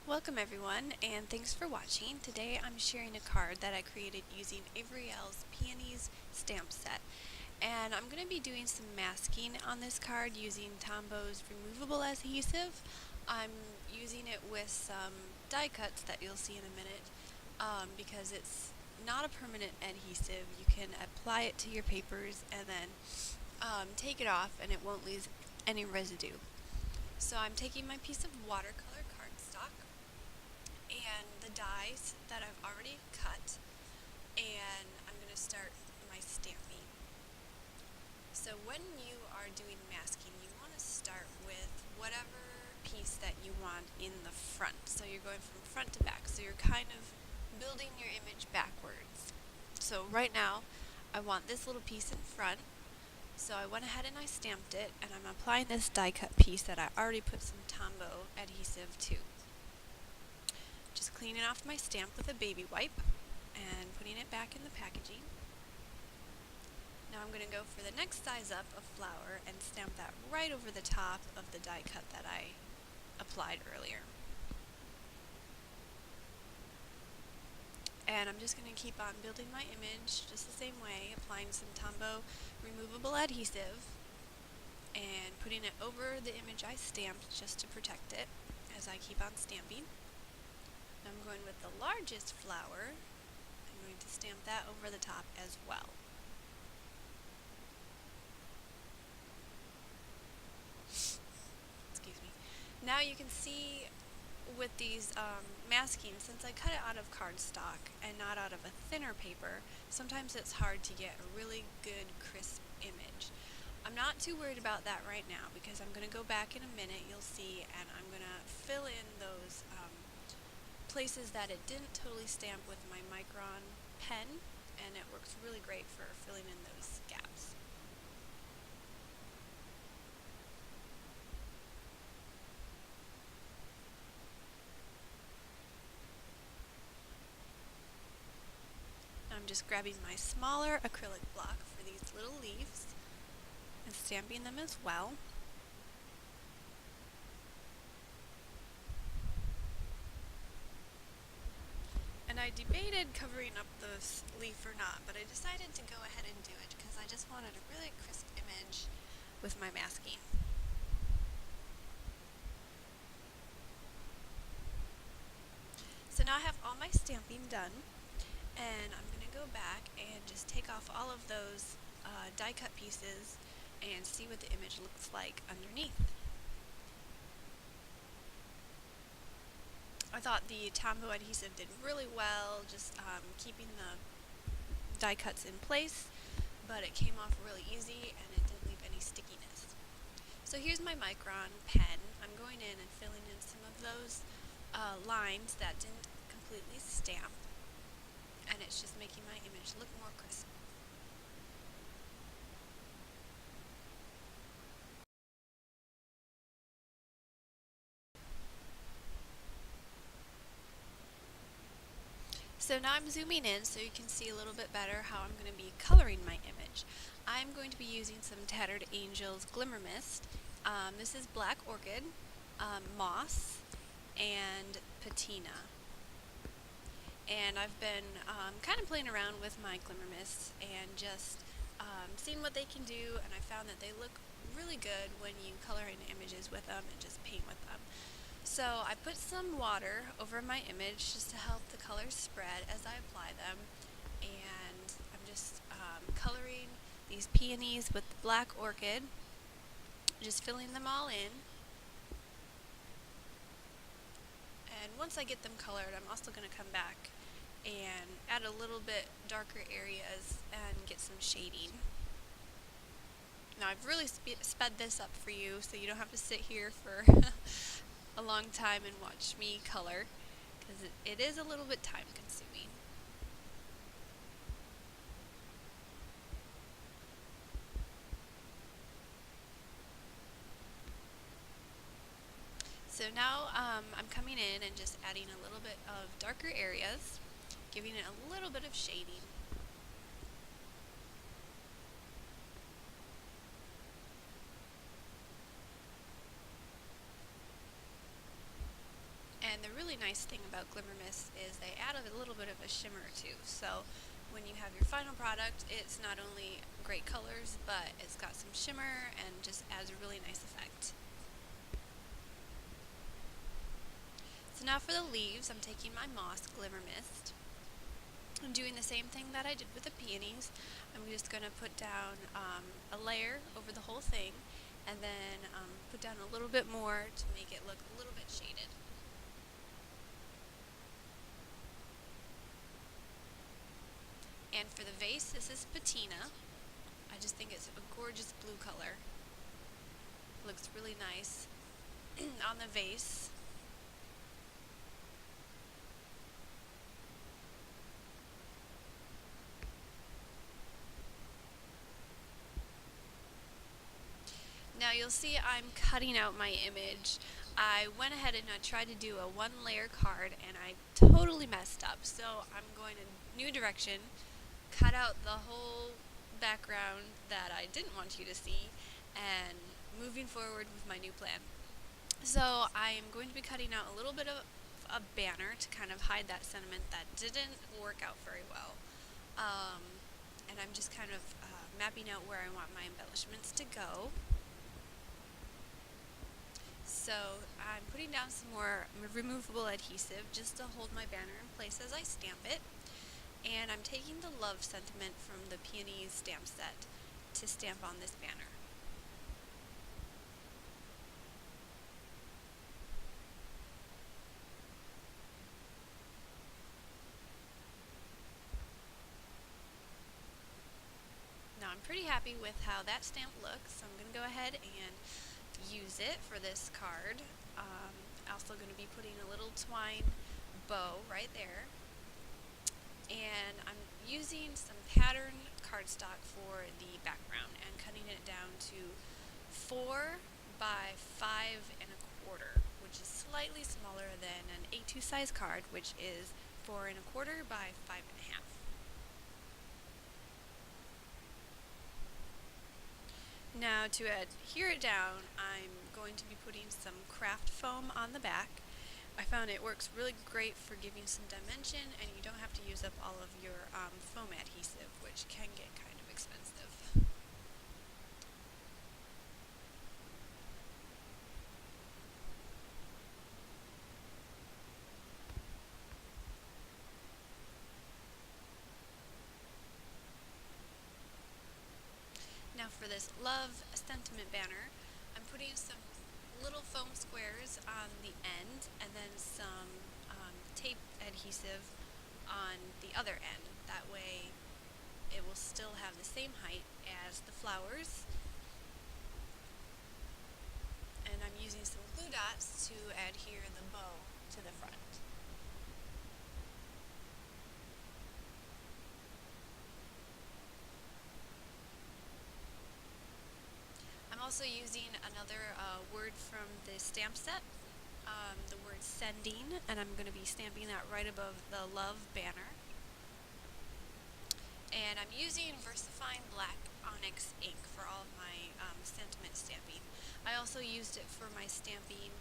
Welcome everyone, and thanks for watching. Today I'm sharing a card that I created using Avery's Peonies stamp set. And I'm going to be doing some masking on this card using Tombow's Removable Adhesive. I'm using it with some die cuts that you'll see in a minute because it's not a permanent adhesive. You can apply it to your papers and then take it off and it won't leave any residue. So I'm taking my piece of watercolor cardstock and the dies that I've already cut, and I'm going to start my stamping. So when you are doing masking, you want to start with whatever piece that you want in the front. So you're going from front to back, so you're kind of building your image backwards. So right now I want this little piece in front, so I went ahead and I stamped it, and I'm applying this die cut piece that I already put some Tombow adhesive to. Just cleaning off my stamp with a baby wipe and putting it back in the packaging. Now I'm going to go for the next size up of flower and stamp that right over the top of the die cut that I applied earlier. And I'm just going to keep on building my image just the same way, applying some Tombow Removable Adhesive and putting it over the image I stamped just to protect it as I keep on stamping. Now I'm going with the largest flower. I'm going to stamp that over the top as well. Excuse me. Now you can see with these masking, since I cut it out of cardstock and not out of a thinner paper, sometimes it's hard to get a really good crisp image. I'm not too worried about that right now because I'm going to go back in a minute, you'll see, and I'm going to fill in those places that it didn't totally stamp with my Micron pen, and it works really great for filling in those gaps. I'm just grabbing my smaller acrylic block for these little leaves and stamping them as well. And I debated covering up the leaf or not, but I decided to go ahead and do it because I just wanted a really crisp image with my masking. So now I have all my stamping done, and I'm going to go back and just take off all of those die cut pieces and see what the image looks like underneath. I thought the Tombow adhesive did really well, just keeping the die cuts in place, but it came off really easy and it didn't leave any stickiness. So here's my Micron pen. I'm going in and filling in some of those lines that didn't completely stamp, and it's just making my image look more crisp. So now I'm zooming in so you can see a little bit better how I'm going to be coloring my image. I'm going to be using some Tattered Angels Glimmer Mist. This is Black Orchid, Moss, and Patina. And I've been kind of playing around with my Glimmer Mists and just seeing what they can do, and I found that they look really good when you color in images with them and just paint with them. So I put some water over my image just to help the colors spread as I apply them, and I'm just coloring these peonies with the Black Orchid, just filling them all in. And once I get them colored, I'm also going to come back and add a little bit darker areas and get some shading. Now I've really sped this up for you so you don't have to sit here for a long time and watch me color, because it is a little bit time consuming. So now I'm coming in and just adding a little bit of darker areas, giving it a little bit of shading. And the really nice thing about glimmer mists is they add a little bit of a shimmer too. So when you have your final product, it's not only great colors, but it's got some shimmer and just adds a really nice effect. So now for the leaves, I'm taking my moss glimmer mist. I'm doing the same thing that I did with the peonies. I'm just going to put down a layer over the whole thing, and then put down a little bit more to make it look a little bit shaded. And for the vase, this is patina. I just think it's a gorgeous blue color. Looks really nice on the vase. Now you'll see I'm cutting out my image. I went ahead and I tried to do a one layer card and I totally messed up. So I'm going a new direction, cut out the whole background that I didn't want you to see, and moving forward with my new plan. So I'm going to be cutting out a little bit of a banner to kind of hide that sentiment that didn't work out very well. And I'm just kind of mapping out where I want my embellishments to go. So I'm putting down some more removable adhesive just to hold my banner in place as I stamp it. And I'm taking the love sentiment from the Peonies stamp set to stamp on this banner. Now I'm pretty happy with how that stamp looks, so I'm going to go ahead and use it for this card. Also going to be putting a little twine bow right there. And I'm using some pattern cardstock for the background and cutting it down to 4 by 5¼ which is slightly smaller than an A2 size card, which is 4¼ by 5½. Now to adhere it down, I'm going to be putting some craft foam on the back. I found it works really great for giving some dimension, and you don't have to use up all of your foam adhesive, which can get kind of expensive. Now for this love sentiment banner, I'm putting some little foam squares on the end and then some tape adhesive on the other end. That way it will still have the same height as the flowers. And I'm using some glue dots to adhere the bow to the front. I'm also using another word from the stamp set, the word sending, and I'm going to be stamping that right above the love banner. And I'm using VersaFine Black Onyx ink for all of my sentiment stamping. I also used it for my stamping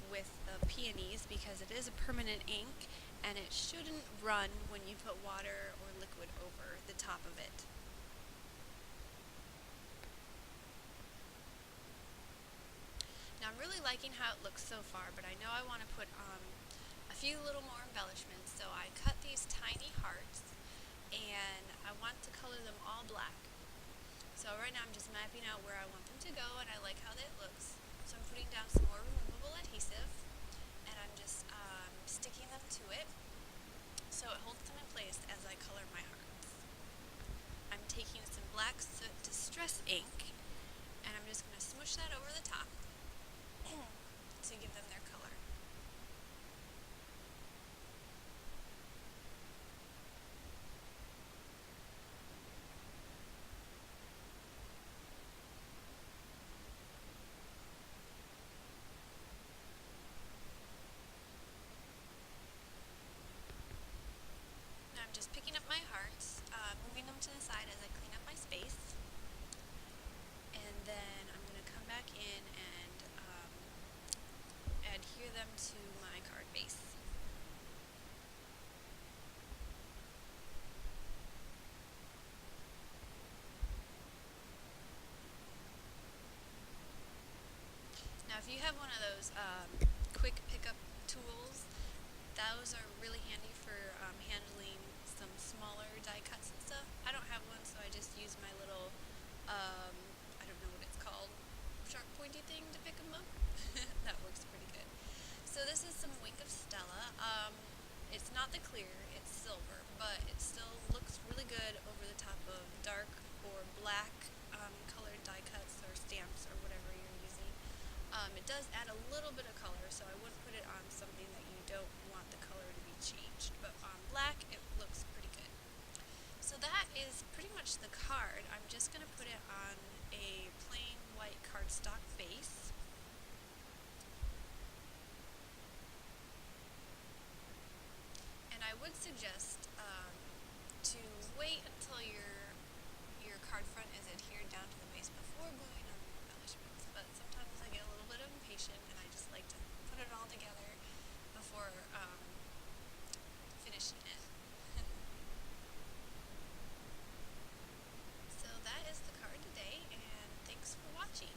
with the peonies because it is a permanent ink and it shouldn't run when you put water or liquid over the top of it. Now I'm really liking how it looks so far, but I know I want to put a few little more embellishments, so I cut these tiny hearts and I want to color them all black. So right now I'm just mapping out where I want them to go, and I like how that looks. So I'm putting down some more removable adhesive and I'm just sticking them to it so it holds them in place as I color my hearts. I'm taking some black soot distress ink and I'm just going to smoosh that over the top to give them their color. Now I'm just picking up my hearts, moving them to the side as I clean up my space, and then I'm going to come back in and adhere them to my card base. pointy thing to pick them up. That works pretty good. So this is some Wink of Stella. It's not the clear, it's silver, but it still looks really good over the top of dark or black colored die cuts or stamps or whatever you're using. It does add a little bit of color, so I wouldn't put it on something that you don't want the color to be changed, but on black it looks pretty good. So that is pretty much the card. I'm just going to put it on a plain white cardstock base. And I would suggest to wait until your card front is adhered down to the base before going on embellishments. But sometimes I get a little bit impatient and I just like to put it all together before finishing it. So that is the card today, and thanks for watching.